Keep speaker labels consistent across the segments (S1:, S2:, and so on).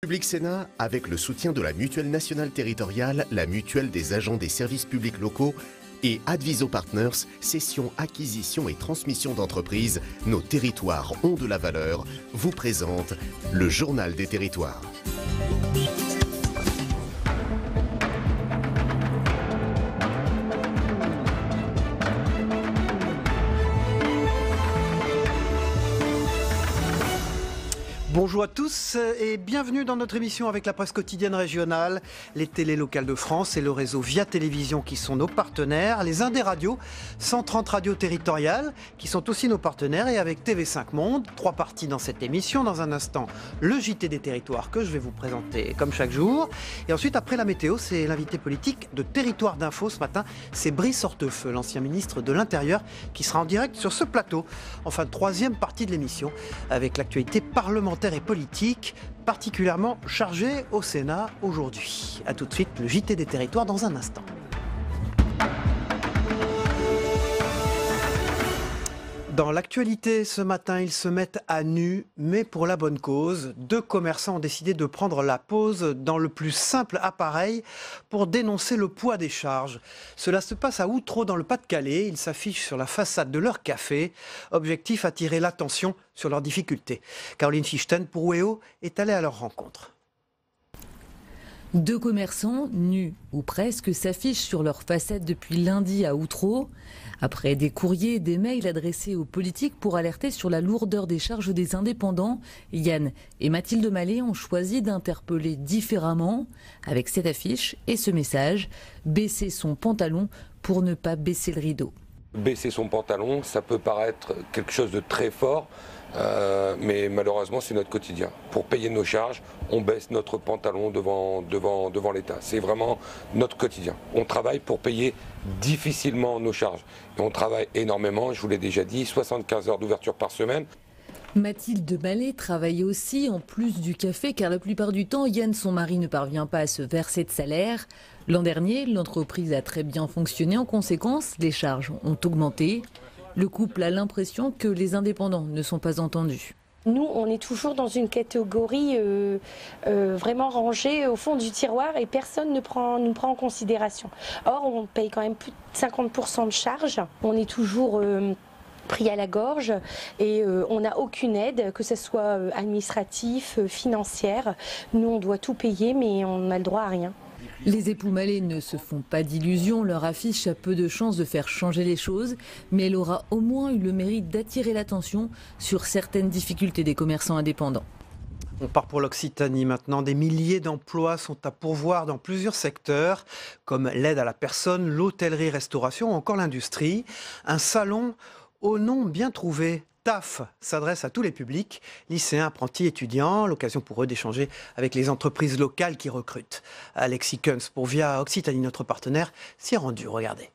S1: Public Sénat, avec le soutien de la Mutuelle nationale territoriale, la Mutuelle des agents des services publics locaux et Adviso Partners, cession, acquisition et transmission d'entreprises, nos territoires ont de la valeur, vous présente le Journal des territoires.
S2: Bonjour à tous et bienvenue dans notre émission avec la presse quotidienne régionale, les télés locales de France et le réseau Via Télévision qui sont nos partenaires, les Indes radios, 130 radios territoriales qui sont aussi nos partenaires et avec TV5 Monde, 3 parties dans cette émission. Dans un instant, le JT des territoires que je vais vous présenter comme chaque jour. Et ensuite, après la météo, c'est l'invité politique de Territoire d'Info ce matin, c'est Brice Hortefeux, l'ancien ministre de l'Intérieur qui sera en direct sur ce plateau. Enfin, troisième partie de l'émission avec l'actualité parlementaire et politique, particulièrement chargée au Sénat aujourd'hui. A tout de suite, le JT des territoires dans un instant. Dans l'actualité, ce matin, ils se mettent à nu, mais pour la bonne cause. 2 commerçants ont décidé de prendre la pause dans le plus simple appareil pour dénoncer le poids des charges. Cela se passe à Outreau, dans le Pas-de-Calais. Ils s'affichent sur la façade de leur café. Objectif, attirer l'attention sur leurs difficultés. Caroline Fichten, pour WEO, est allée à leur rencontre.
S3: 2 commerçants, nus ou presque, s'affichent sur leur façade depuis lundi à Outreau. Après des courriers et des mails adressés aux politiques pour alerter sur la lourdeur des charges des indépendants, Yann et Mathilde Mallet ont choisi d'interpeller différemment avec cette affiche et ce message: baisser son pantalon pour ne pas baisser le rideau.
S4: Baisser son pantalon, ça peut paraître quelque chose de très fort, mais malheureusement c'est notre quotidien. Pour payer nos charges, on baisse notre pantalon devant l'État. C'est vraiment notre quotidien. On travaille pour payer difficilement nos charges. Et on travaille énormément, je vous l'ai déjà dit, 75 heures d'ouverture par semaine.
S3: Mathilde Mallet travaille aussi en plus du café car la plupart du temps, Yann, son mari, ne parvient pas à se verser de salaire. L'an dernier, l'entreprise a très bien fonctionné. En conséquence, les charges ont augmenté. Le couple a l'impression que les indépendants ne sont pas entendus.
S5: Nous, on est toujours dans une catégorie vraiment rangée au fond du tiroir et personne ne nous prend en considération. Or, on paye quand même plus de 50% de charges. On est toujours pris à la gorge et on n'a aucune aide, que ce soit administratif, financière. Nous, on doit tout payer, mais on n'a le droit à rien.
S3: Les époux Mallet ne se font pas d'illusions, leur affiche a peu de chances de faire changer les choses, mais elle aura au moins eu le mérite d'attirer l'attention sur certaines difficultés des commerçants indépendants.
S2: On part pour l'Occitanie maintenant. Des milliers d'emplois sont à pourvoir dans plusieurs secteurs, comme l'aide à la personne, l'hôtellerie-restauration ou encore l'industrie. Un salon au nom bien trouvé. TAF s'adresse à tous les publics, lycéens, apprentis, étudiants, l'occasion pour eux d'échanger avec les entreprises locales qui recrutent. Alexis Kunz pour Via Occitanie, notre partenaire, s'y est rendu, regardez.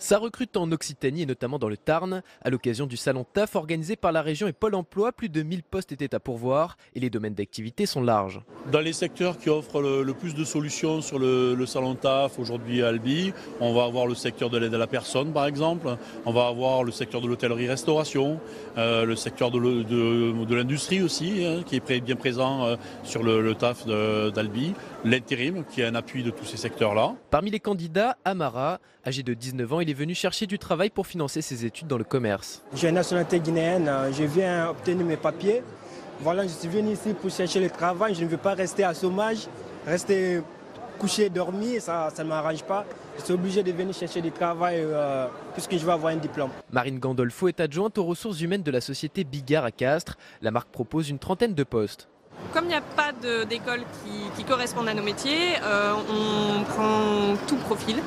S6: Ça recrute en Occitanie et notamment dans le Tarn. À l'occasion du salon TAF organisé par la région et Pôle emploi, plus de 1000 postes étaient à pourvoir et les domaines d'activité sont larges.
S7: Dans les secteurs qui offrent le plus de solutions sur le salon TAF aujourd'hui à Albi, on va avoir le secteur de l'aide à la personne par exemple, on va avoir le secteur de l'hôtellerie-restauration, le secteur de l'industrie aussi, qui est bien présent sur le TAF d'Albi, l'intérim qui est un appui de tous ces secteurs-là.
S6: Parmi les candidats, Amara, âgé de 19 ans, il est venu chercher du travail pour financer ses études dans le commerce.
S8: J'ai une nationalité guinéenne, je viens obtenir mes papiers. Voilà, je suis venu ici pour chercher le travail, je ne veux pas rester à chômage, rester couché, dormir, ça ne m'arrange pas. Je suis obligé de venir chercher du travail puisque je vais avoir un diplôme.
S6: Marine Gandolfo est adjointe aux ressources humaines de la société Bigard à Castres. La marque propose une 30aine de postes.
S9: Comme il n'y a pas d'école qui correspondent à nos métiers, on prend tout profil.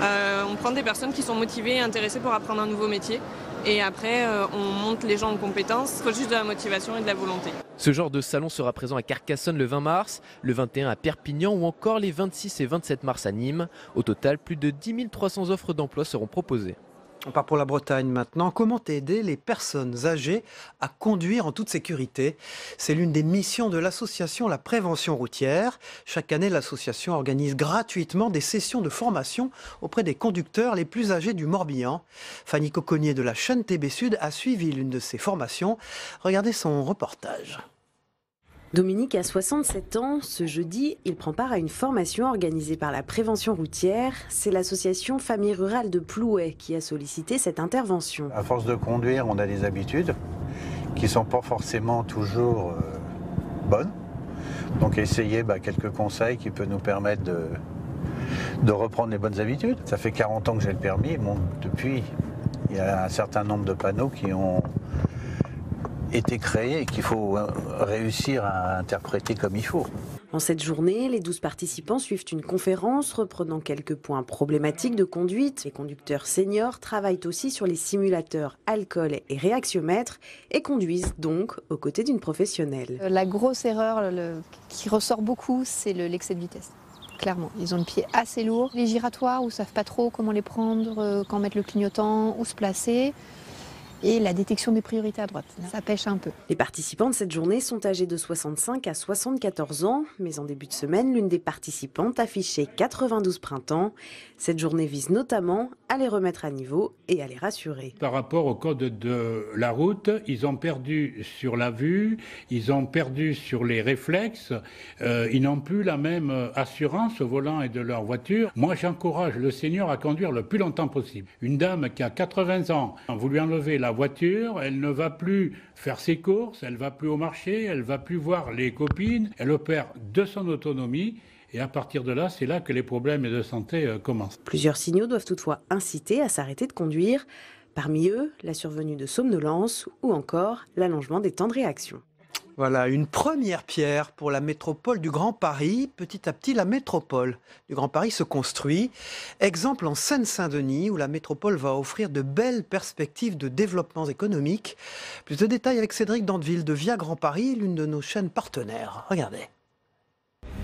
S9: On prend des personnes qui sont motivées et intéressées pour apprendre un nouveau métier. Et après, on monte les gens en compétences. Il faut juste de la motivation et de la volonté.
S6: Ce genre de salon sera présent à Carcassonne le 20 mars, le 21 à Perpignan ou encore les 26 et 27 mars à Nîmes. Au total, plus de 10 300 offres d'emploi seront proposées.
S2: On part pour la Bretagne maintenant. Comment aider les personnes âgées à conduire en toute sécurité? C'est l'une des missions de l'association La Prévention Routière. Chaque année, l'association organise gratuitement des sessions de formation auprès des conducteurs les plus âgés du Morbihan. Fanny Coconnier de la chaîne TB Sud a suivi l'une de ces formations. Regardez son reportage.
S10: Dominique a 67 ans. Ce jeudi, il prend part à une formation organisée par la prévention routière. C'est l'association Famille Rurale de Plouay qui a sollicité cette intervention.
S11: À force de conduire, on a des habitudes qui ne sont pas forcément toujours bonnes. Donc essayer quelques conseils qui peuvent nous permettre de reprendre les bonnes habitudes. Ça fait 40 ans que j'ai le permis. Bon, depuis, il y a un certain nombre de panneaux qui ont été créés et qu'il faut réussir à interpréter comme il faut.
S10: En cette journée, les 12 participants suivent une conférence reprenant quelques points problématiques de conduite. Les conducteurs seniors travaillent aussi sur les simulateurs alcool et réaxiomètre et conduisent donc aux côtés d'une professionnelle.
S12: La grosse erreur qui ressort beaucoup, c'est l'excès de vitesse. Clairement, ils ont le pied assez lourd. Les giratoires, où ils ne savent pas trop comment les prendre, quand mettre le clignotant, où se placer. Et la détection des priorités à droite, ça pêche un peu.
S10: Les participants de cette journée sont âgés de 65 à 74 ans, mais en début de semaine, l'une des participantes affichait 92 printemps. Cette journée vise notamment à les remettre à niveau et à les rassurer.
S13: Par rapport au code de la route, ils ont perdu sur la vue, ils ont perdu sur les réflexes, ils n'ont plus la même assurance au volant et de leur voiture. Moi, j'encourage le senior à conduire le plus longtemps possible. Une dame qui a 80 ans, vous lui enlevez la voiture, elle ne va plus faire ses courses, elle ne va plus au marché, elle ne va plus voir les copines, elle perd de son autonomie. Et à partir de là, c'est là que les problèmes de santé commencent.
S10: Plusieurs signaux doivent toutefois inciter à s'arrêter de conduire. Parmi eux, la survenue de somnolence ou encore l'allongement des temps de réaction.
S2: Voilà, une première pierre pour la métropole du Grand Paris. Petit à petit, la métropole du Grand Paris se construit. Exemple en Seine-Saint-Denis, où la métropole va offrir de belles perspectives de développement économique. Plus de détails avec Cédric Dandeville de Via Grand Paris, l'une de nos chaînes partenaires. Regardez.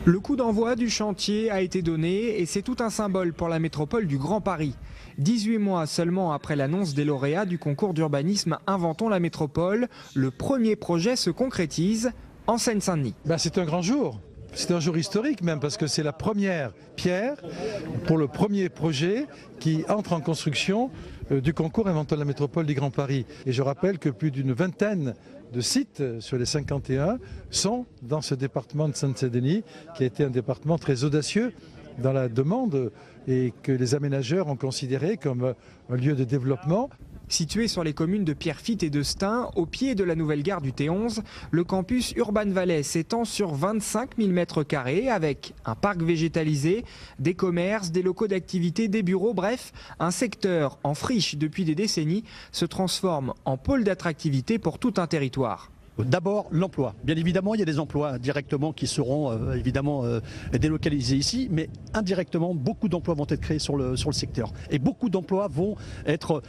S14: Le coup d'envoi du chantier a été donné et c'est tout un symbole pour la métropole du Grand Paris. 18 mois seulement après l'annonce des lauréats du concours d'urbanisme Inventons la métropole, le premier projet se concrétise en Seine-Saint-Denis.
S15: C'est un grand jour. C'est un jour historique même parce que c'est la première pierre pour le premier projet qui entre en construction du concours Inventons la métropole du Grand Paris. Et je rappelle que plus d'une vingtaine de sites sur les 51 sont dans ce département de Seine-Saint-Denis qui a été un département très audacieux dans la demande et que les aménageurs ont considéré comme un lieu de développement.
S14: Situé sur les communes de Pierrefitte et de Stein, au pied de la nouvelle gare du T11, le campus Urban Valais s'étend sur 25 000 m² avec un parc végétalisé, des commerces, des locaux d'activité, des bureaux, bref, un secteur en friche depuis des décennies se transforme en pôle d'attractivité pour tout un territoire.
S16: D'abord, l'emploi. Bien évidemment, il y a des emplois directement qui seront délocalisés ici, mais indirectement, beaucoup d'emplois vont être créés sur le secteur. Et beaucoup d'emplois vont être,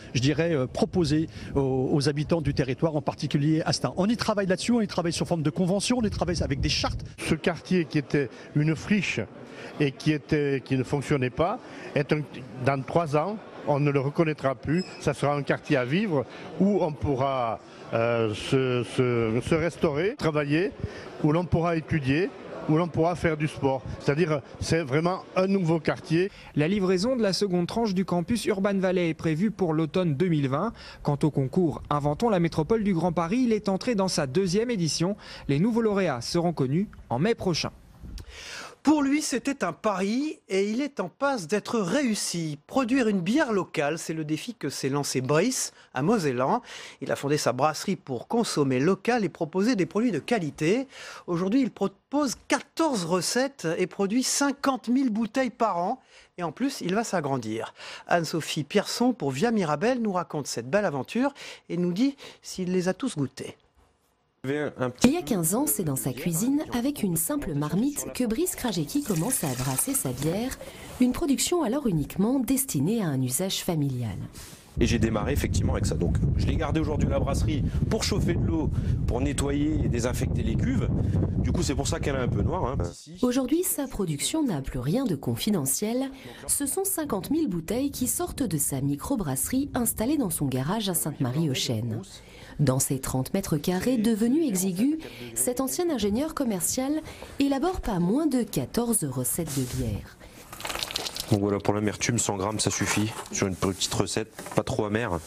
S16: proposés aux habitants du territoire, en particulier à Stein. On y travaille là-dessus, on y travaille sur forme de convention, on y travaille avec des chartes.
S17: Ce quartier qui était une friche et qui ne fonctionnait pas, dans 3 ans, on ne le reconnaîtra plus. Ça sera un quartier à vivre où on pourra se restaurer, travailler, où l'on pourra étudier, où l'on pourra faire du sport. C'est-à-dire, c'est vraiment un nouveau quartier.
S14: La livraison de la seconde tranche du campus Urban Valais est prévue pour l'automne 2020. Quant au concours Inventons la métropole du Grand Paris, il est entré dans sa 2e édition. Les nouveaux lauréats seront connus en mai prochain.
S2: Pour lui, c'était un pari et il est en passe d'être réussi. Produire une bière locale, c'est le défi que s'est lancé Brice à Mosellan. Il a fondé sa brasserie pour consommer local et proposer des produits de qualité. Aujourd'hui, il propose 14 recettes et produit 50 000 bouteilles par an. Et en plus, il va s'agrandir. Anne-Sophie Pierson pour Via Mirabel nous raconte cette belle aventure et nous dit s'il les a tous goûtés.
S18: Il y a 15 ans, c'est dans sa cuisine, avec une simple marmite, que Brice Krajewski commence à brasser sa bière, une production alors uniquement destinée à un usage familial.
S19: Et j'ai démarré effectivement avec ça. Donc je l'ai gardé aujourd'hui à la brasserie pour chauffer de l'eau, pour nettoyer et désinfecter les cuves. Du coup c'est pour ça qu'elle est un peu noire.
S18: Aujourd'hui sa production n'a plus rien de confidentiel. Ce sont 50 000 bouteilles qui sortent de sa microbrasserie installée dans son garage à Sainte-Marie-aux-Chênes. Dans ses 30 mètres carrés devenus exigus, cet ancien ingénieur commercial élabore pas moins de 14 recettes de bière.
S19: Donc voilà, pour l'amertume, 100 grammes ça suffit, sur une petite recette, pas trop amère.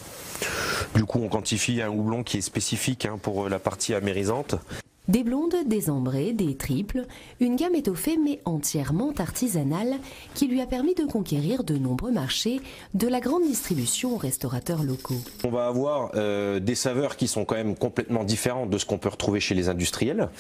S19: Du coup on quantifie un houblon qui est spécifique pour la partie amérisante.
S18: Des blondes, des ambrées, des triples, une gamme étoffée mais entièrement artisanale qui lui a permis de conquérir de nombreux marchés, de la grande distribution aux restaurateurs locaux.
S19: On va avoir des saveurs qui sont quand même complètement différentes de ce qu'on peut retrouver chez les industriels.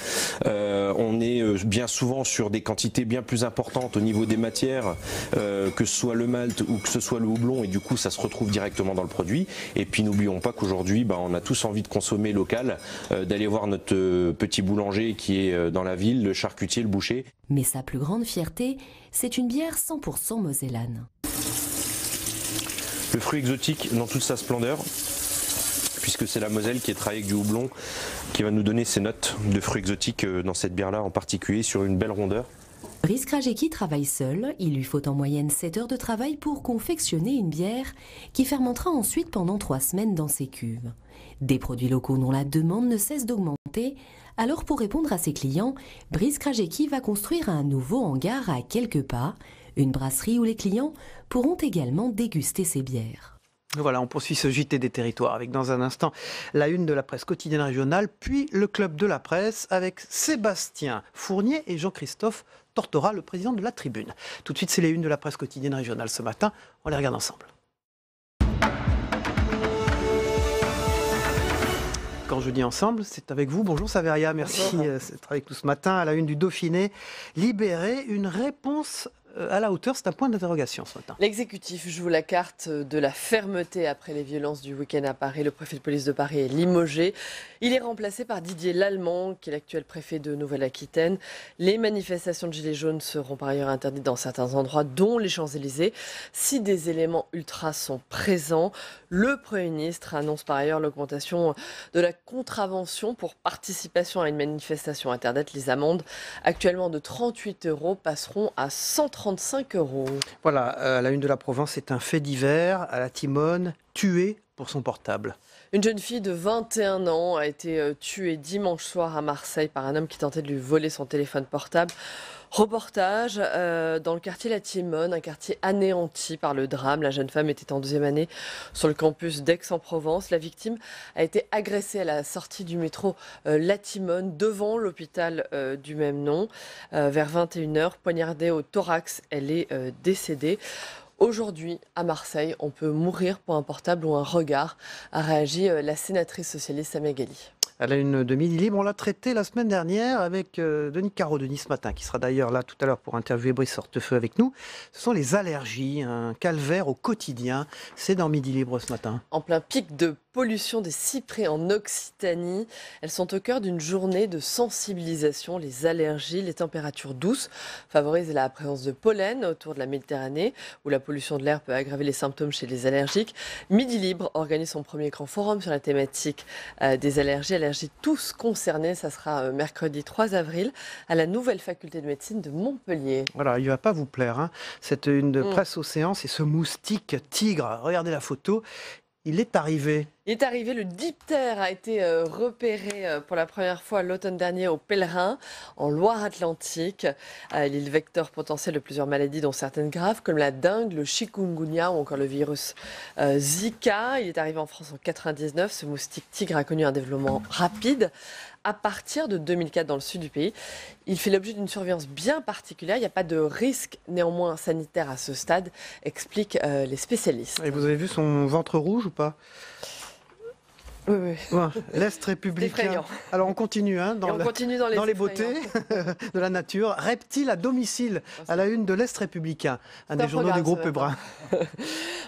S19: On est bien souvent sur des quantités bien plus importantes au niveau des matières, que ce soit le malt ou que ce soit le houblon, et du coup ça se retrouve directement dans le produit. Et puis n'oublions pas qu'aujourd'hui on a tous envie de consommer local, d'aller voir notre petit boulanger qui est dans la ville, le charcutier, le boucher.
S18: Mais sa plus grande fierté, c'est une bière 100% mosellane.
S19: Le fruit exotique dans toute sa splendeur, puisque c'est la Moselle qui est travaillée avec du houblon qui va nous donner ses notes de fruits exotiques dans cette bière-là en particulier, sur une belle rondeur.
S18: Brice Krajewski travaille seul, il lui faut en moyenne 7 heures de travail pour confectionner une bière qui fermentera ensuite pendant 3 semaines dans ses cuves. Des produits locaux dont la demande ne cesse d'augmenter, alors pour répondre à ses clients, Brice Krajewski va construire un nouveau hangar à quelques pas, une brasserie où les clients pourront également déguster ses bières.
S2: Voilà, on poursuit ce JT des territoires avec dans un instant la une de la presse quotidienne régionale, puis le club de la presse avec Sébastien Fournier et Jean-Christophe Tortora, le président de la Tribune. Tout de suite, c'est les unes de la presse quotidienne régionale ce matin. On les regarde ensemble. Quand je dis ensemble, c'est avec vous. Bonjour Saveria, merci d'être avec nous ce matin. À la une du Dauphiné, Libéré, une réponse à la hauteur, c'est un point d'interrogation ce matin.
S20: L'exécutif joue la carte de la fermeté après les violences du week-end à Paris. Le préfet de police de Paris est limogé. Il est remplacé par Didier Lallemand, qui est l'actuel préfet de Nouvelle-Aquitaine. Les manifestations de Gilets jaunes seront par ailleurs interdites dans certains endroits, dont les Champs-Élysées. Si des éléments ultras sont présents, le Premier ministre annonce par ailleurs l'augmentation de la contravention pour participation à une manifestation interdite. Les amendes, actuellement de 38 € passeront à 135 €.
S2: Voilà, à la une de la Provence, c'est un fait divers à la Timone, tué pour son portable.
S20: Une jeune fille de 21 ans a été tuée dimanche soir à Marseille par un homme qui tentait de lui voler son téléphone portable. Reportage dans le quartier La Timone, un quartier anéanti par le drame. La jeune femme était en 2e année sur le campus d'Aix-en-Provence. La victime a été agressée à la sortie du métro La Timone, devant l'hôpital du même nom. Vers 21 h, poignardée au thorax, elle est décédée. Aujourd'hui, à Marseille, on peut mourir pour un portable ou un regard, a réagi la sénatrice socialiste Samia Ghali.
S2: À la une de Midi Libre, on l'a traité la semaine dernière avec Denis Caro, Denis ce matin, qui sera d'ailleurs là tout à l'heure pour interviewer Brice Hortefeux avec nous. Ce sont les allergies, un calvaire au quotidien. C'est dans Midi Libre ce matin.
S20: En plein pic de pollution des cyprès en Occitanie. Elles sont au cœur d'une journée de sensibilisation. Les allergies, les températures douces favorisent la présence de pollen autour de la Méditerranée, où la pollution de l'air peut aggraver les symptômes chez les allergiques. Midi Libre organise son premier grand forum sur la thématique des allergies. Allergies tous concernés, ça sera mercredi 3 avril à la nouvelle faculté de médecine de Montpellier.
S2: Voilà, il ne va pas vous plaire, hein. Cette une de Presse Océan, c'est ce moustique tigre. Regardez la photo. Il est arrivé.
S20: Il est arrivé, le diptère a été repéré pour la première fois l'automne dernier au Pèlerin, en Loire-Atlantique. Il est le vecteur potentiel de plusieurs maladies, dont certaines graves, comme la dengue, le chikungunya ou encore le virus Zika. Il est arrivé en France en 1999. Ce moustique tigre a connu un développement rapide à partir de 2004 dans le sud du pays. Il fait l'objet d'une surveillance bien particulière. Il n'y a pas de risque néanmoins sanitaire à ce stade, expliquent les spécialistes.
S2: Et vous avez vu son ventre rouge ou pas ?
S20: Oui, oui.
S2: Ouais, l'Est républicain. Alors on continue, hein, dans les beautés de la nature. Reptiles à domicile, à la une de l'Est républicain, un des journaux du groupe Brun.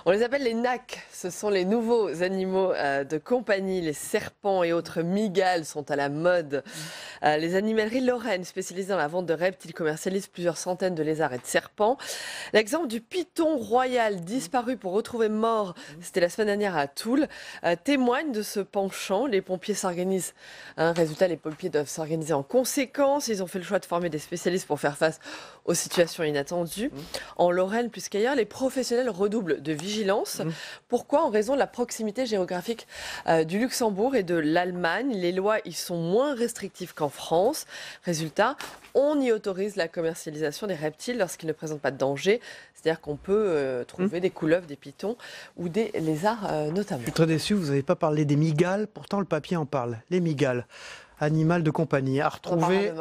S20: On les appelle les NAC. Ce sont les nouveaux animaux de compagnie. Les serpents et autres mygales sont à la mode. Les animaleries lorraines spécialisées dans la vente de reptiles commercialisent plusieurs centaines de lézards et de serpents. L'exemple du python royal disparu pour retrouver mort, c'était la semaine dernière à Toul, témoigne de ce penchant. Les pompiers s'organisent. Résultat, les pompiers doivent s'organiser en conséquence. Ils ont fait le choix de former des spécialistes pour faire face aux situations inattendues. En Lorraine, plus qu'ailleurs, les professionnels redoublent de vigilance. Pourquoi ? En raison de la proximité géographique du Luxembourg et de l'Allemagne. Les lois y sont moins restrictives qu'en France. Résultat, on y autorise la commercialisation des reptiles lorsqu'ils ne présentent pas de danger. C'est-à-dire qu'on peut trouver des couleuvres, des pythons ou des lézards notamment.
S2: Je suis très déçu, vous n'avez pas parlé des mygales, pourtant le papier en parle. Les mygales. animal de compagnie à retrouver.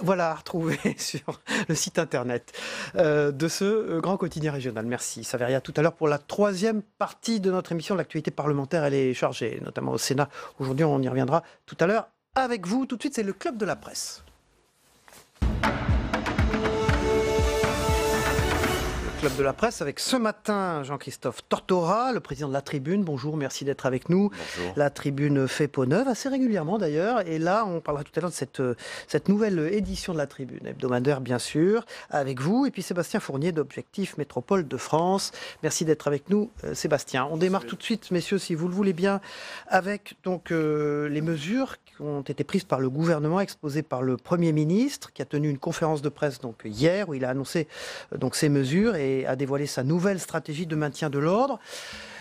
S2: Voilà, à retrouver sur le site internet de ce grand quotidien régional. Merci Saveria. Tout à l'heure pour la troisième partie de notre émission. L'actualité parlementaire, elle est chargée, notamment au Sénat. Aujourd'hui, on y reviendra tout à l'heure avec vous. Tout de suite, c'est le Club de la Presse. Club de la Presse avec ce matin Jean-Christophe Tortora, le président de La Tribune. Bonjour, merci d'être avec nous.
S21: Bonjour.
S2: La Tribune fait peau neuve assez régulièrement d'ailleurs. Et là, on parlera tout à l'heure de cette nouvelle édition de La Tribune, hebdomadaire bien sûr, avec vous. Et puis Sébastien Fournier d'Objectif Métropole de France. Merci d'être avec nous, Sébastien. On démarre tout de suite, messieurs, si vous le voulez bien, avec donc les mesures qui ont été prises par le gouvernement, exposées par le Premier ministre, qui a tenu une conférence de presse donc hier, où il a annoncé donc ces mesures et a dévoilé sa nouvelle stratégie de maintien de l'ordre.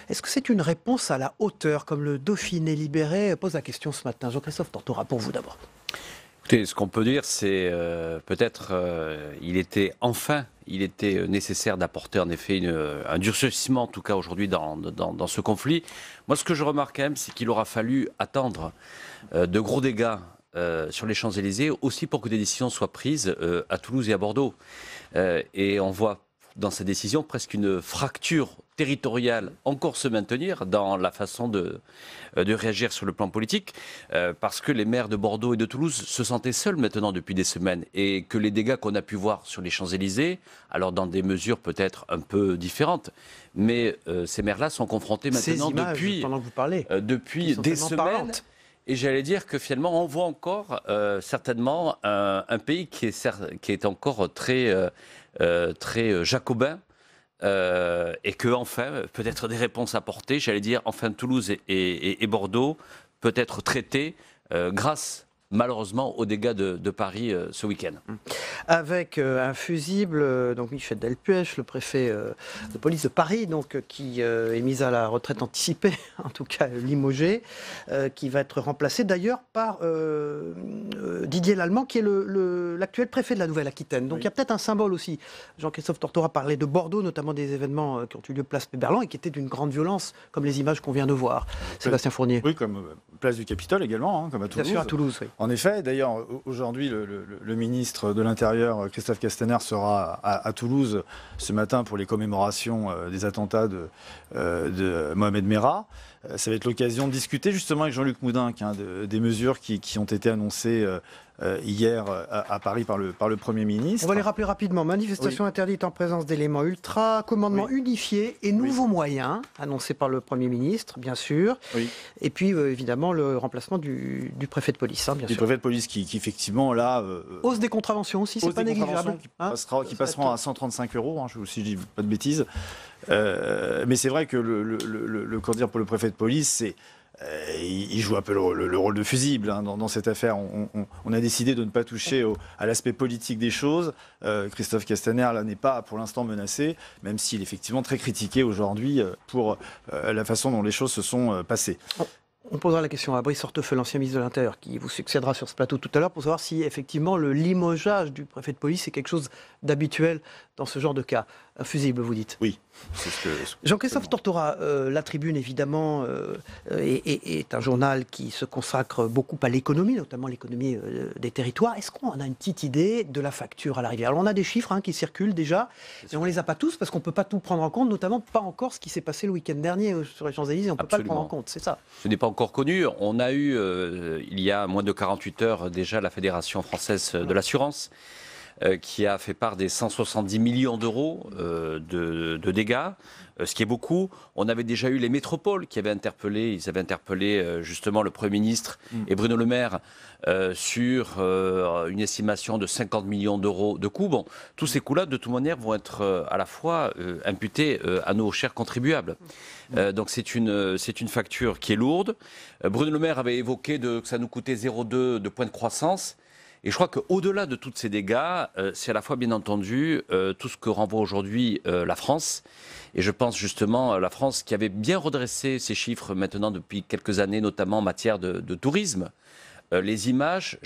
S2: Est-ce que c'est une réponse à la hauteur, comme le Dauphiné libéré pose la question ce matin? Jean-Christophe Tortora, pour vous d'abord.
S21: Écoutez, ce qu'on peut dire, c'est peut-être il était nécessaire d'apporter en effet un durcissement, en tout cas aujourd'hui dans ce conflit. Moi, ce que je remarque quand même, c'est qu'il aura fallu attendre de gros dégâts sur les Champs-Élysées, aussi pour que des décisions soient prises à Toulouse et à Bordeaux. Et on voit dans ces décisions presque une fracture territoriale encore se maintenir dans la façon de réagir sur le plan politique, parce que les maires de Bordeaux et de Toulouse se sentaient seuls maintenant depuis des semaines, et que les dégâts qu'on a pu voir sur les Champs-Élysées, alors dans des mesures peut-être un peu différentes, mais ces maires-là sont confrontés maintenant
S2: ces images, pendant que vous parlez,
S21: depuis des semaines. Parlantes. Et j'allais dire que finalement, on voit encore certainement un pays qui est encore très jacobin, et que enfin, peut-être des réponses apportées, j'allais dire, enfin Toulouse et Bordeaux peut être traités grâce malheureusement aux dégâts de Paris ce week-end.
S2: Avec un fusible, donc Michel Delpech, le préfet de police de Paris, donc, qui est mis à la retraite anticipée, en tout cas limogé, qui va être remplacé d'ailleurs par Didier Lallemand, qui est l'actuel préfet de la Nouvelle-Aquitaine. Donc il y a peut-être un symbole aussi. Jean-Christophe Tortora parlait de Bordeaux, notamment des événements qui ont eu lieu place Péberlan et qui étaient d'une grande violence, comme les images qu'on vient de voir. Sébastien Fournier.
S22: Oui, comme place du Capitole également, comme à Toulouse.
S2: Bien sûr, à Toulouse, oui.
S22: En effet, d'ailleurs, aujourd'hui, le ministre de l'Intérieur, Christophe Castaner, sera à Toulouse ce matin pour les commémorations des attentats de Mohamed Merah. Ça va être l'occasion de discuter justement avec Jean-Luc Moudenc des mesures qui ont été annoncées hier à Paris par le Premier ministre.
S2: On va les rappeler rapidement. Manifestation interdite en présence d'éléments ultra, commandement unifié et nouveaux moyens annoncés par le Premier ministre, bien sûr. Et puis évidemment le remplacement du préfet de police, bien sûr.
S22: Du préfet de police qui effectivement là...
S2: hausse des contraventions aussi, c'est pas négligeable.
S22: Qui passeront à 135 €, si je dis pas de bêtises. Mais c'est vrai que pour le préfet de police, il joue un peu le rôle de fusible dans cette affaire. On a décidé de ne pas toucher à l'aspect politique des choses. Christophe Castaner là n'est pas pour l'instant menacé, même s'il est effectivement très critiqué aujourd'hui pour la façon dont les choses se sont passées.
S2: On posera la question à Brice Hortefeux, l'ancien ministre de l'Intérieur, qui vous succédera sur ce plateau tout à l'heure, pour savoir si effectivement le limogeage du préfet de police est quelque chose d'habituel dans ce genre de cas. Un fusible, vous dites?
S22: Oui.
S2: Jean-Christophe Tortora, La Tribune, évidemment, est un journal qui se consacre beaucoup à l'économie, notamment l'économie des territoires. Est-ce qu'on a une petite idée de la facture à l'arrivée? Alors, on a des chiffres qui circulent déjà, mais on ne les a pas tous parce qu'on ne peut pas tout prendre en compte, notamment pas encore ce qui s'est passé le week-end dernier sur les Champs-Élysées. On ne peut pas le prendre en compte, c'est ça.
S21: Ce n'est pas encore connu. On a eu, il y a moins de 48 heures déjà, la Fédération française de l'assurance, qui a fait part des 170 millions d'euros de dégâts, ce qui est beaucoup. On avait déjà eu les métropoles qui avaient interpellé, justement le Premier ministre et Bruno Le Maire sur une estimation de 50 millions d'euros de coûts. Bon, tous ces coûts-là, de toute manière, vont être à la fois imputés à nos chers contribuables. Donc c'est une facture qui est lourde. Bruno Le Maire avait évoqué que ça nous coûtait 0,2 de point de croissance. Et je crois qu'au-delà de tous ces dégâts, c'est à la fois, bien entendu, tout ce que renvoie aujourd'hui la France. Et je pense justement à la France qui avait bien redressé ses chiffres maintenant depuis quelques années, notamment en matière de tourisme. Les images,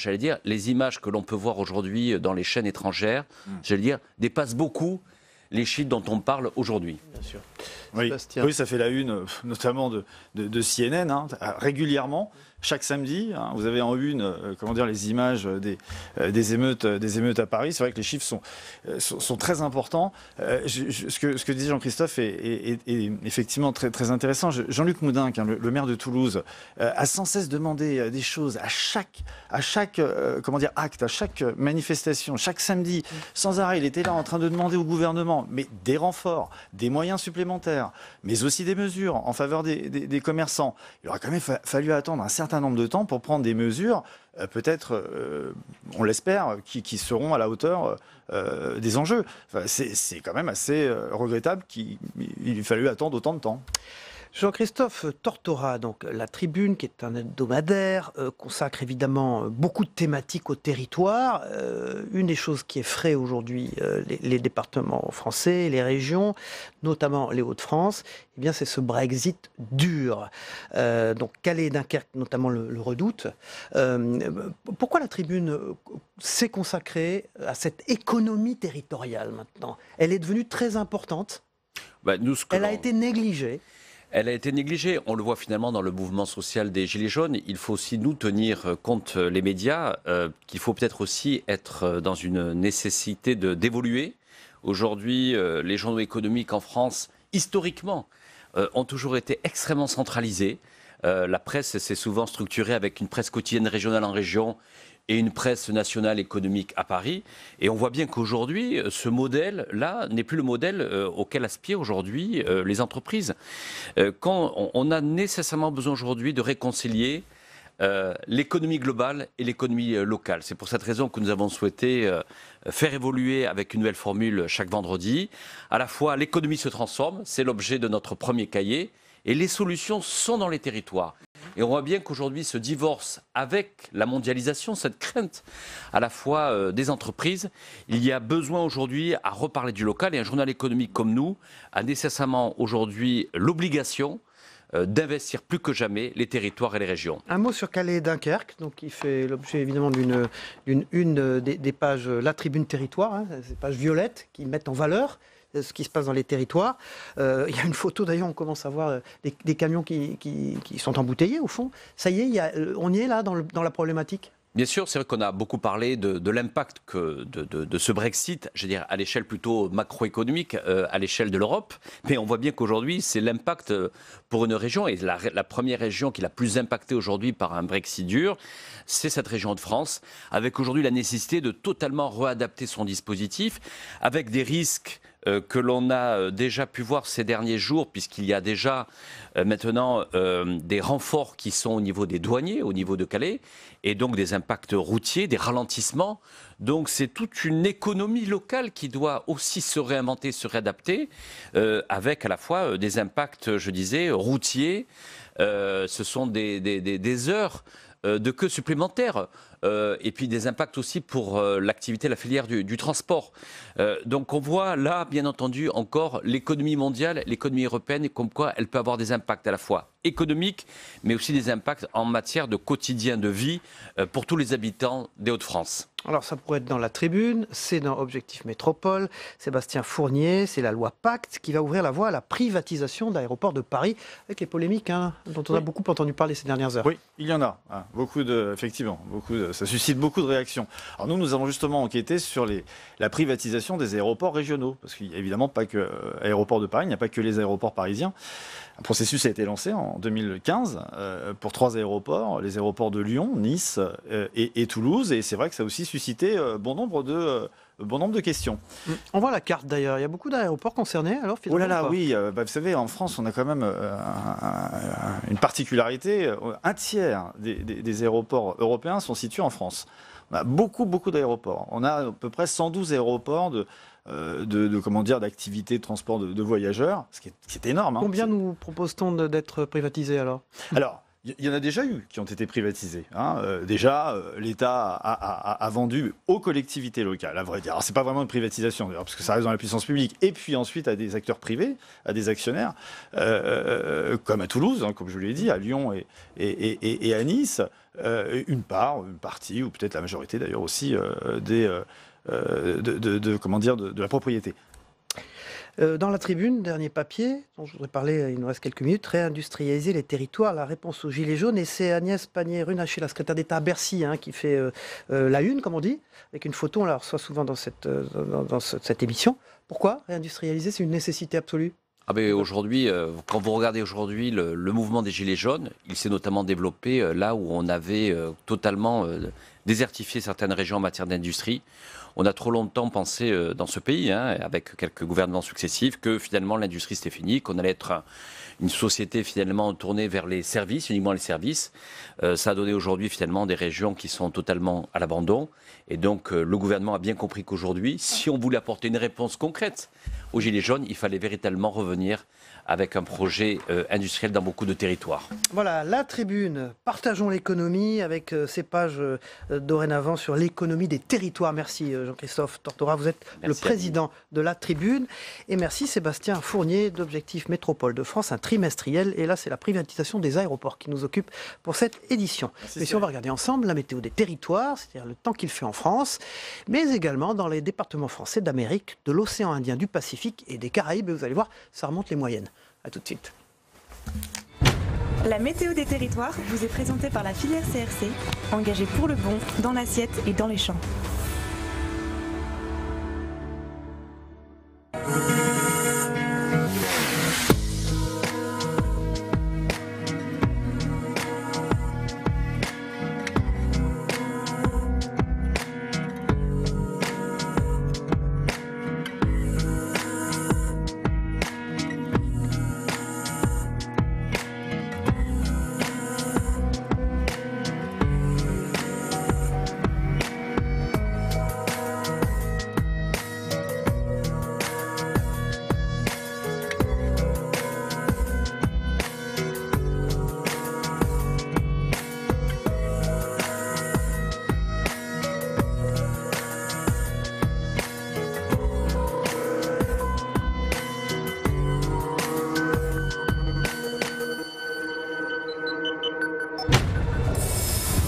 S21: les images que l'on peut voir aujourd'hui dans les chaînes étrangères, dépassent beaucoup les chiffres dont on parle aujourd'hui.
S2: Bien sûr.
S22: Oui. Oui, ça fait la une, notamment de CNN, hein, régulièrement. Chaque samedi, hein, vous avez en une les images des émeutes à Paris. C'est vrai que les chiffres sont très importants. Ce que disait Jean-Christophe est effectivement très, très intéressant. Jean-Luc Moudinque, hein, le maire de Toulouse, a sans cesse demandé des choses à chaque acte, à chaque manifestation, chaque samedi. Sans arrêt, il était là en train de demander au gouvernement des renforts, des moyens supplémentaires, mais aussi des mesures en faveur des commerçants. Il aura quand même fallu attendre un certain nombre de temps pour prendre des mesures, peut-être, on l'espère, qui seront à la hauteur des enjeux. Enfin, c'est quand même assez regrettable qu'il ait fallu attendre autant de temps.
S2: Jean-Christophe Tortora, donc la Tribune, qui est un hebdomadaire, consacre évidemment beaucoup de thématiques au territoire. Une des choses qui effraie aujourd'hui les départements français, les régions, notamment les Hauts-de-France, eh bien, c'est ce Brexit dur. Donc Calais et Dunkerque, notamment le redoutent. Pourquoi la Tribune s'est consacrée à cette économie territoriale maintenant? Elle est devenue très importante. Elle a été négligée.
S21: Elle a été négligée. On le voit finalement dans le mouvement social des Gilets jaunes. Il faut aussi nous tenir compte, les médias, qu'il faut peut-être aussi être dans une nécessité d'évoluer. Aujourd'hui, les journaux économiques en France, historiquement, ont toujours été extrêmement centralisés. La presse s'est souvent structurée avec une presse quotidienne régionale en région et une presse nationale économique à Paris. Et on voit bien qu'aujourd'hui, ce modèle-là n'est plus le modèle auquel aspirent aujourd'hui les entreprises. Quand on a nécessairement besoin aujourd'hui de réconcilier l'économie globale et l'économie locale. C'est pour cette raison que nous avons souhaité faire évoluer avec une nouvelle formule chaque vendredi. À la fois, l'économie se transforme, c'est l'objet de notre premier cahier, et les solutions sont dans les territoires. Et on voit bien qu'aujourd'hui, ce divorce avec la mondialisation, cette crainte à la fois des entreprises, il y a besoin aujourd'hui à reparler du local. Et un journal économique comme nous a nécessairement aujourd'hui l'obligation d'investir plus que jamais les territoires et les régions.
S2: Un mot sur Calais et Dunkerque, donc qui fait l'objet évidemment d'une des pages La Tribune Territoire, hein, ces pages violettes qui mettent en valeur ce qui se passe dans les territoires. Il y a une photo d'ailleurs, on commence à voir des camions qui sont embouteillés au fond. Ça y est, on y est là dans la problématique.
S21: Bien sûr, c'est vrai qu'on a beaucoup parlé de l'impact de ce Brexit, je veux dire, à l'échelle plutôt macroéconomique, à l'échelle de l'Europe. Mais on voit bien qu'aujourd'hui, c'est l'impact pour une région. Et la première région qui est la plus impactée aujourd'hui par un Brexit dur, c'est cette région de France, avec aujourd'hui la nécessité de totalement réadapter son dispositif, avec des risques que l'on a déjà pu voir ces derniers jours, puisqu'il y a déjà maintenant des renforts qui sont au niveau des douaniers, au niveau de Calais, et donc des impacts routiers, des ralentissements. Donc c'est toute une économie locale qui doit aussi se réinventer, se réadapter, avec à la fois des impacts, je disais, routiers. Ce sont des heures de queue supplémentaires. Et puis des impacts aussi pour l'activité, la filière du transport. Donc on voit là, bien entendu, encore l'économie mondiale, l'économie européenne, et comme quoi elle peut avoir des impacts à la fois économiques, mais aussi des impacts en matière de quotidien de vie pour tous les habitants des Hauts-de-France.
S2: Alors ça pourrait être dans la Tribune, c'est dans Objectif Métropole. Sébastien Fournier, c'est la loi Pacte qui va ouvrir la voie à la privatisation d'Aéroports de Paris, avec les polémiques dont on a beaucoup entendu parler ces dernières heures.
S22: Oui, il y en a. Effectivement, ça suscite beaucoup de réactions. Alors nous avons justement enquêté sur la privatisation des aéroports régionaux, parce qu'il n'y a évidemment pas que Aéroports de Paris, il n'y a pas que les aéroports parisiens. Un processus a été lancé en 2015 pour 3 aéroports, les aéroports de Lyon, Nice et Toulouse, et c'est vrai que ça a aussi suscité bon nombre de questions.
S2: On voit la carte d'ailleurs, il y a beaucoup d'aéroports concernés alors
S22: finalement. Oh là là, oui, vous savez, en France on a quand même une particularité, un tiers des aéroports européens sont situés en France. On a beaucoup d'aéroports, on a à peu près 112 aéroports d'activités de transport de voyageurs, ce qui est énorme.
S2: Combien nous propose-t-on d'être privatisés alors ?
S22: Alors, il y en a déjà eu qui ont été privatisés. Déjà, l'État a vendu aux collectivités locales, à vrai dire. Alors, c'est pas vraiment une privatisation, d'ailleurs, parce que ça reste dans la puissance publique. Et puis ensuite, à des acteurs privés, à des actionnaires, comme à Toulouse, comme je vous l'ai dit, à Lyon et à Nice, une partie, ou peut-être la majorité d'ailleurs aussi, de la propriété.
S2: Dans la Tribune, dernier papier, dont je voudrais parler, il nous reste quelques minutes, réindustrialiser les territoires, la réponse aux Gilets jaunes. Et c'est Agnès Pannier-Runacher, la secrétaire d'État à Bercy, qui fait la une, comme on dit, avec une photo, on la reçoit souvent dans cette émission. Pourquoi réindustrialiser? C'est une nécessité absolue.
S21: Aujourd'hui, quand vous regardez aujourd'hui le mouvement des Gilets jaunes, il s'est notamment développé là où on avait totalement désertifié certaines régions en matière d'industrie. On a trop longtemps pensé dans ce pays, avec quelques gouvernements successifs, que finalement l'industrie c'était fini, qu'on allait être une société finalement tournée vers les services, uniquement les services. Ça a donné aujourd'hui finalement des régions qui sont totalement à l'abandon. Et donc le gouvernement a bien compris qu'aujourd'hui, si on voulait apporter une réponse concrète aux Gilets jaunes, il fallait véritablement revenir avec un projet industriel dans beaucoup de territoires.
S2: Voilà, la Tribune, partageons l'économie avec ces pages dorénavant sur l'économie des territoires. Merci Jean-Christophe Tortora, vous êtes le président de la Tribune. Et merci Sébastien Fournier d'Objectif Métropole de France, un trimestriel. Et là, c'est la privatisation des aéroports qui nous occupe pour cette édition. Mais si on va regarder ensemble la météo des territoires, c'est-à-dire le temps qu'il fait en France, mais également dans les départements français d'Amérique, de l'océan Indien, du Pacifique et des Caraïbes. Et vous allez voir, ça remonte les moyennes. A tout de suite.
S1: La météo des territoires vous est présentée par la filière CRC, engagée pour le bon, dans l'assiette et dans les champs.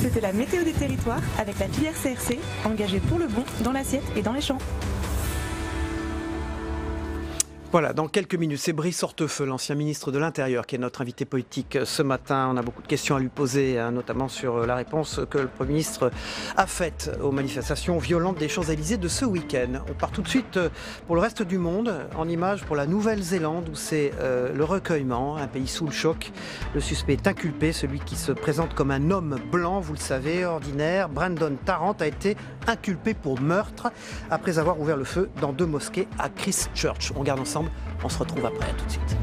S1: C'était la météo des territoires avec la filière CRC, engagée pour le bon, dans l'assiette et dans les champs.
S2: Voilà, dans quelques minutes, c'est Brice Hortefeux, l'ancien ministre de l'Intérieur, qui est notre invité politique ce matin. On a beaucoup de questions à lui poser, notamment sur la réponse que le Premier ministre a faite aux manifestations violentes des Champs-Élysées de ce week-end. On part tout de suite pour le reste du monde, en image pour la Nouvelle-Zélande, où c'est le recueillement, un pays sous le choc. Le suspect est inculpé, celui qui se présente comme un homme blanc, vous le savez, ordinaire. Brandon Tarrant a été inculpé pour meurtre après avoir ouvert le feu dans 2 mosquées à Christchurch. On regarde ensemble. On se retrouve après, tout de suite.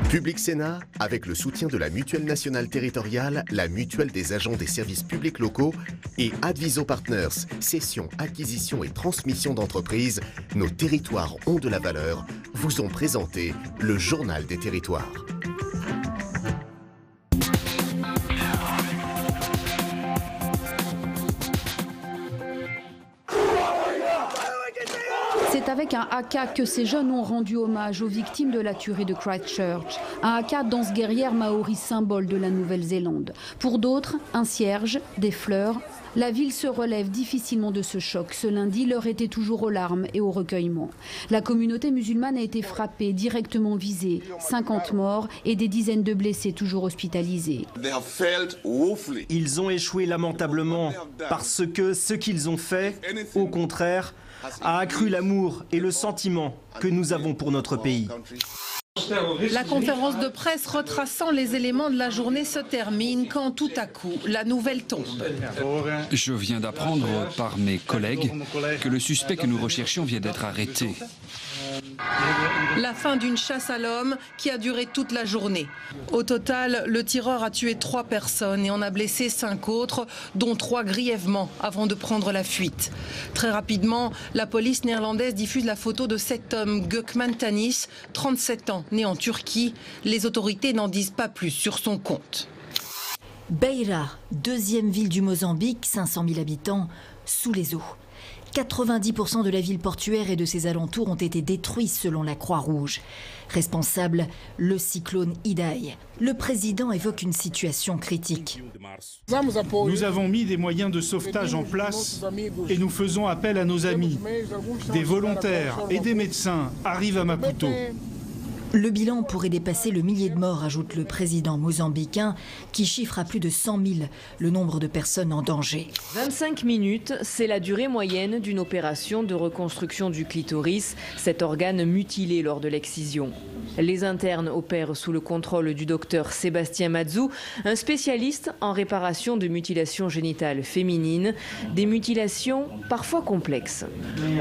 S4: Public Sénat, avec le soutien de la Mutuelle Nationale Territoriale, la Mutuelle des agents des services publics locaux et Adviso Partners, cession, acquisition et transmission d'entreprises, nos territoires ont de la valeur, vous ont présenté le Journal des territoires.
S23: C'est avec un haka que ces jeunes ont rendu hommage aux victimes de la tuerie de Christchurch. Un haka, danse guerrière maori symbole de la Nouvelle-Zélande. Pour d'autres, un cierge, des fleurs. La ville se relève difficilement de ce choc. Ce lundi, l'heure était toujours aux larmes et au recueillement. La communauté musulmane a été frappée, directement visée. 50 morts et des dizaines de blessés toujours hospitalisés.
S24: Ils ont échoué lamentablement parce que ce qu'ils ont fait, au contraire, a accru l'amour et le sentiment que nous avons pour notre pays.
S25: La conférence de presse retraçant les éléments de la journée se termine quand tout à coup la nouvelle tombe.
S26: Je viens d'apprendre par mes collègues que le suspect que nous recherchions vient d'être arrêté.
S25: La fin d'une chasse à l'homme qui a duré toute la journée. Au total, le tireur a tué 3 personnes et en a blessé 5 autres, dont 3 grièvement avant de prendre la fuite. Très rapidement, la police néerlandaise diffuse la photo de cet homme, Gökmen Tanis, 37 ans, né en Turquie. Les autorités n'en disent pas plus sur son compte.
S27: Beira, 2e ville du Mozambique, 500 000 habitants, sous les eaux.
S3: 90% de la ville portuaire et de ses alentours ont été détruits selon la Croix-Rouge. Responsable, le cyclone Idai. Le président évoque une situation critique.
S5: Nous avons mis des moyens de sauvetage en place et nous faisons appel à nos amis. Des volontaires et des médecins arrivent à Maputo.
S3: Le bilan pourrait dépasser le millier de morts, ajoute le président mozambicain, qui chiffre à plus de 100 000 le nombre de personnes en danger.
S6: 25 minutes, c'est la durée moyenne d'une opération de reconstruction du clitoris, cet organe mutilé lors de l'excision. Les internes opèrent sous le contrôle du docteur Sébastien Mazou, un spécialiste en réparation de mutilations génitales féminines, des mutilations parfois complexes.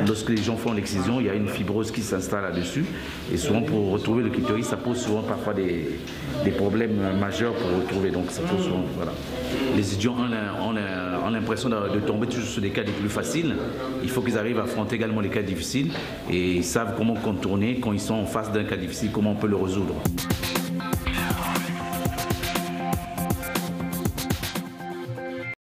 S7: Lorsque les gens font l'excision, il y a une fibrose qui s'installe là-dessus et souvent pour retrouver le clitoris, ça pose souvent parfois des problèmes majeurs pour retrouver. Donc ça pose souvent, voilà. Les étudiants ont l'impression de tomber toujours sur des cas les plus faciles. Il faut qu'ils arrivent à affronter également les cas difficiles et ils savent comment contourner quand ils sont en face d'un cas difficile, comment on peut le résoudre.